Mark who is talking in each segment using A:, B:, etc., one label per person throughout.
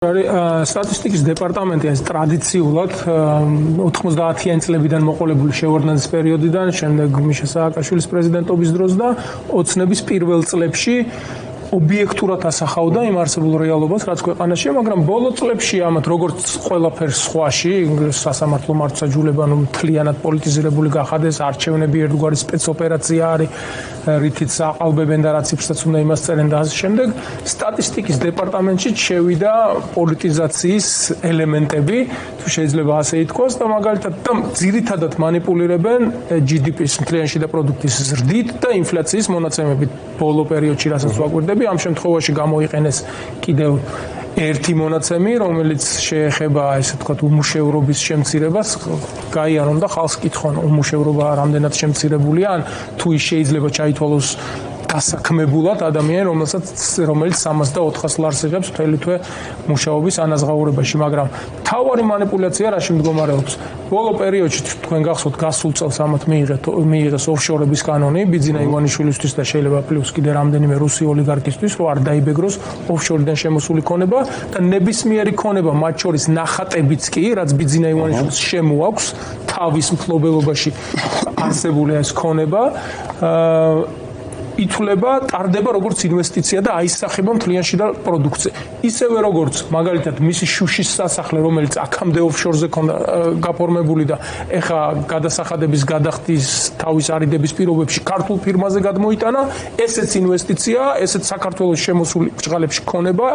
A: სტატისტიკის დეპარტამენტი ეს ტრადიციულად 90-იანი წლებიდან მოყოლებული შევარდნაძის პერიოდიდან, შემდეგ მიშა სააკაშვილის პრეზიდენტობის დროს და ოცნების პირველ წლებში ობიექტურად ასახავდა იმ არსებულ რეალობას, რაც ქვეყანაშია, მაგრამ ბოლო წლებში ამათ როგორც ყველაფერს სხვაში, სასამართლო მართლმსაჯულება მთლიანად პოლიტიზირებული გახადეს, არჩევნები ერთგვარი სპეცოპერაცია არის, რითიც აყალბებენ და რაც იფსსაც უნდა იმას წერენ და ასე შემდეგ, სტატისტიკის დეპარტამენტში შევიდა პოლიტიზაციის ელემენტები, თუ შეიძლება ასე ითქვას, და მაგალითად ძირითადად მანიპულირებენ GDP-ს მთლიანი შიდა პროდუქტის ზრდით და ინფლაციის მონაცემებით ბოლო პერიოდში, რასაც ვაკვირდები. ამ შემთხვევაში გამოიყენეს კიდევ ერთი მონაცემი, რომელიც შეეხება, ესე ვთქვათ, უმუშევრობის შემცირებას. გაიარონ და ხალხს კითხონ, უმუშევრობა რამდენად შემცირებულია, ან თუ ის შეიძლება ჩაითვალოს დასაქმებულად ადამიანი, რომელიც 304 ლარს იღებს მთელი თვე მუშაობის ანაზღაურებაში, მაგრამ მთავარი მანიპულაცია რაში მდგომარეობს? ბოლო პერიოდში თქვენ გახსოვთ, გასულ წელს ამათ მიიღეს ოფშორების კანონი ბიძინა ივანიშვილისთვის და შეიძლება პლუს კიდე რამდენიმე რუსი ოლიგარქისთვის, რომ არ დაიბეგროს ოფშორიდან შემოსული ქონება და ნებისმიერი ქონება, მათ შორის ნახატებიც კი, რაც ბიძინა ივანიშვილს შემოაქვს თავის მფლობელობაში არსებული ეს ქონება, ითვლება, ტარდება როგორც ინვესტიცია და აისახება მთლიან შიდა პროდუქტზე. ისევე როგორც მაგალითად მისი შუშის სასახლე, რომელიც აქამდე ოფშორზე ქონდა გაფორმებული და ეხა გადასახადების გადახდის თავის არიდების პირობებში ქართულ ფირმაზე გადმოიტანა, ესეც ინვესტიცია, ესეც საქართველოს შემოსული ბჭყალებში ქონება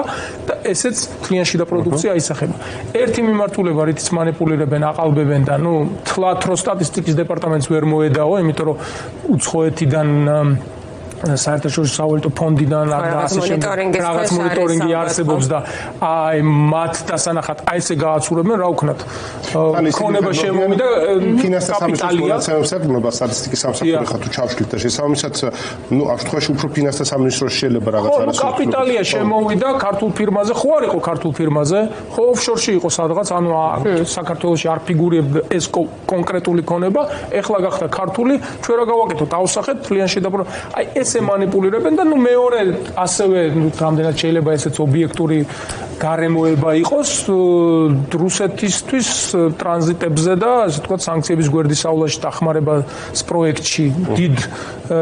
A: და ესეც მთლიან შიდა პროდუქცია აისახება. ერთი მიმართულება, რითიც მანიპულირებენ, აყალბებენ და თლათ რო სტატისტიკის დეპარტამენტს ვერ მოედაო, იმიტომ რომ უცხოეთიდან საერთაშორისო სავალუტო ფონდიდან რაღაც მონიტორინგი არსებობს და აი მათ დასანახად აი ესე გააცურებენ, რა ვქნათ, ქონება შემოვიდა კაპიტალია
B: სამსახურება სტატისტიკის სამსახური ხა თუ ჩავშლით და შესაბამისად ამ შემთხვევაში უფრო ფინანსთა სამინისტროს შეიძლება რაღაც არის
A: კაპიტალია შემოვიდა ქართულ ფირმაზე, ხო არ იყო ქართულ ფირმაზე, ხო ოფშორში იყო სადღაც, ანუ საქართველოში არ ფიგურირებდა ეს კონკრეტული ქონება, ეხლა გახდა ქართული, ჩვენ რა გავაკეთოთ, ავსახეთ თლიან შედაბრო, აი ესე მანიპულირებენ და მეორე ასევე რამდენად შეიძლება ესეც ობიექტური გარემოება იყოს რუსეთისთვის ტრანზიტებზე და ასე ვთქვათ სანქციების გვერდის აულაში დახმარებას პროექტში დიდ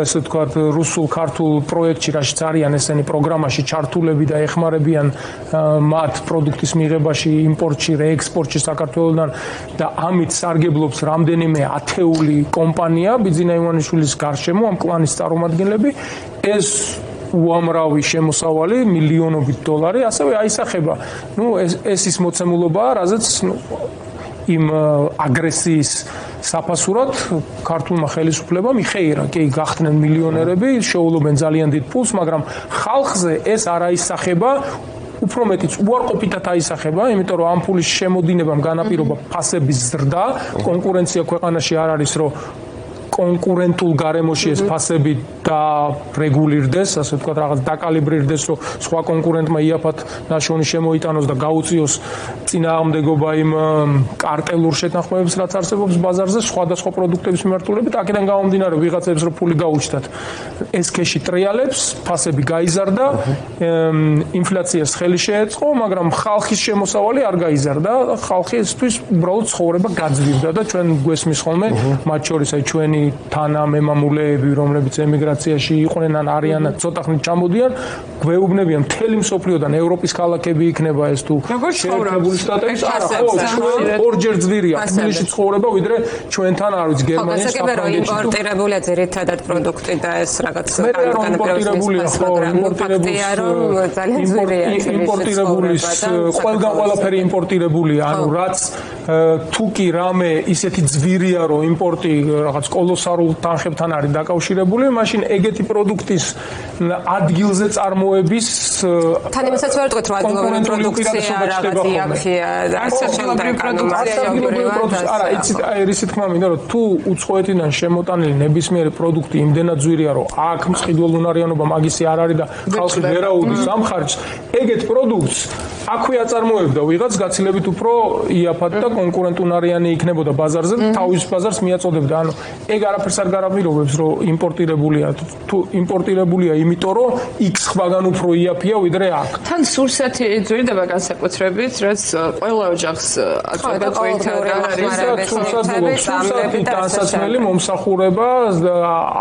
A: ასე ვთქვათ რუსულ-ქართულ პროექტში რაშიც არიან ესენი პროგრამაში ჩართულები და ეხმარებიან მათ პროდუქტის მიღებაში, იმპორტში, რეექსპორტში საქართველოსთან და ამით სარგებლობს რამდენიმე ათეული კომპანია ბიძინა ივანიშვილის გარშემო ამ კლანის წარმომადგენლები ეს უამრავი შემოსავალი მილიონობით დოლარი ასევე აისახება. ეს ის მოცემულობაა, რაზეც იმ აგრესიის საფასურად ქართულმა ხელისუფლებამ იხეირა. კი, გახდნენ მილიონერები, შეულობენ ძალიან დიდ ფულს, მაგრამ ხალხზე ეს არ აისახება. უფრო მეტიც უარყოფითად აისახება, იმიტომ რომ ამ ფულის შემოდინებამ განაპირობა ფასების ზრდა, კონკურენცია ქვეყანაში არ არის, რომ კონკურენტულ გარემოში ეს ფასები და რეგულირდეს, ასე ვთქვათ, რაღაც დაკალიბრირდეს, რომ სხვა კონკურენტმა იაფად ნაშრომი შემოიტანოს და გაუწიოს წინააღმდეგობა იმ კარტელურ შეთანხმებებს, რაც არსებობს ბაზარზე სხვადასხვა პროდუქტების მიმართულებით, აქედან გამომდინარე ვიღაცებს რომ ფული გაუჩნდათ. ეს ქეში ტრიალებს, ფასები გაიზარდა, ინფლაციას ხელი შეეწყო, მაგრამ ხალხის შემოსავალი არ გაიზარდა, ხალხისთვის უბრალოდ ცხოვრება გაძვირდა და ჩვენ გვესმის ხოლმე, მათ შორის აი ჩვენი თანამემამულეები, რომლებიც ემიგრაციაში იყვნენ ან არიან, ცოტა ხნით ჩამოდიან, გვეუბნებიან მთელი მსოფლიოდან ევროპის ქალაქები იქნება ეს თუ შეერთებული შტატების, არა, ხო, ორჯერ ძვირია თბილისში ცხოვრება, ვიდრე ჩვენთან არ ვიცი გერმანიაში, საფრანგეთში.
C: იმპორტირებულია ძირითადად პროდუქტი და ეს რაღაც
A: იმპორტირებულია, ხო, იმპორტირებულის ყველგან ყველაფერი იმპორტირებულია, ანუ რაც თუ კი რამე ისეთი ძვირია, რომ იმპორტი რაღაც კოლოსალურ თანხებთან არის დაკავშირებული, მაშინ ეგეთი პროდუქტის ადგილზე წარმოების
C: თან იმასაც ვერ ვთქვით, რომ ადგილობრივი პროდუქცია რაღაც იაფია და ადგილობრივი პროდუქცია
A: არა, იცით თქმა მინდა, რომ თუ უცხოეთიდან შემოტანილი ნებისმიერი პროდუქტი იმდენად ძვირია, რომ აქ მყიდველუნარიანობა მაგისი არ არის და ხალხი ვერ აუდის ამ ხარჯს, ეგეთ პროდუქტს აქვე აწარმოებდა ვიღაც გაცილებით უფრო იაფად და კონკურენტუნარიანი იქნებოდა ბაზარზე და თავის ბაზარს მიაწოდებდა. ანუ ეგ არაფერს არ გარაპირობებს, რომ იმპორტირებულია. თუ იმპორტირებულია იმით იმიტომ რომ X ხვაგან უფრო იაფია ვიდრე აქ.
D: თან სურსათი ძვირდება განსაკუთრებით, რაც ყველა ოჯახს
A: სურსათი დასაცმელი მომსახურება,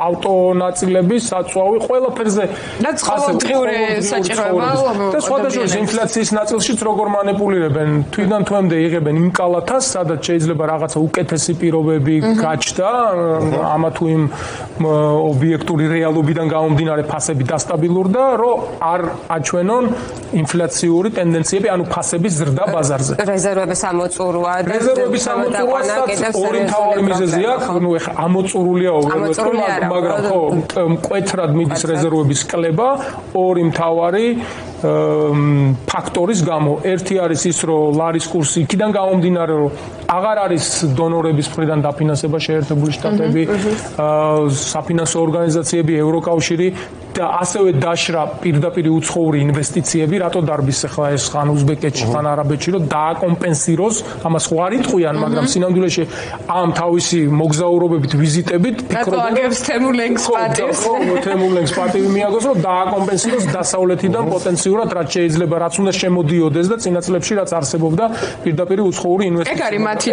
A: ავტონაწილების საწვავი, ყველაფერზე
D: რაც ყოველდღიური საჭიროება
A: და სხვადასხვა ინფლაციის ნაწილშიც როგორ მანიპულირებენ თვიდან თვემდე იღებენ იმ კალათას, სადაც შეიძლება რაღაცა უკეთესი პირობები გაჩნდა, ამა თუ იმ ობიექტური რეალობიდან გამომდინარე ფასები დასტაბილურდა, რომ არ აჩვენონ ინფლაციური ტენდენციები, ანუ ფასების ზრდა ბაზარზე.
C: რეზერვების ამოწურვა და
A: რეზერვების ამოწურვასაც ორი მთავარი მიზეზი აქვს, ნუ ეხა ამოწურულია მაგრამ ხო, მკვეთრად მიდის რეზერვების კლება ორი მთავარი ფაქტორის გამო. ერთი არის ის, რომ ლარის კურსი იქიდან გამომდინარე, რომ აღარ არის დონორების მხრიდან დაფინანსება შეერთებული შტატები, საფინანსო ორგანიზაციები, ევროკავშირი და ასევე დაშრა პირდაპირ უცხოური ინვესტიციები, რატო დარბის ახლა ეს ხან უზბეკეთში, ხან არაბეთში, რომ დააკომპენსიროს, ამას ხო არ იტყვიან, მაგრამ სინამდვილეში ამ თავისი მოგზაურობებით, ვიზიტებით
D: ფიქრობენ, რომ აგებს თემურლენგს პატივს.
A: ხო, თემურლენგს პატივი მიაგოს, რომ დააკომპენსიროს დასავლეთიდან პოტენციურად, რაც შეიძლება, რაც უნდა შემოდიოდეს და წინა წლებში რაც არსებობდა პირდაპირ უცხოური ინვესტიციები.
D: ეგ არის მათი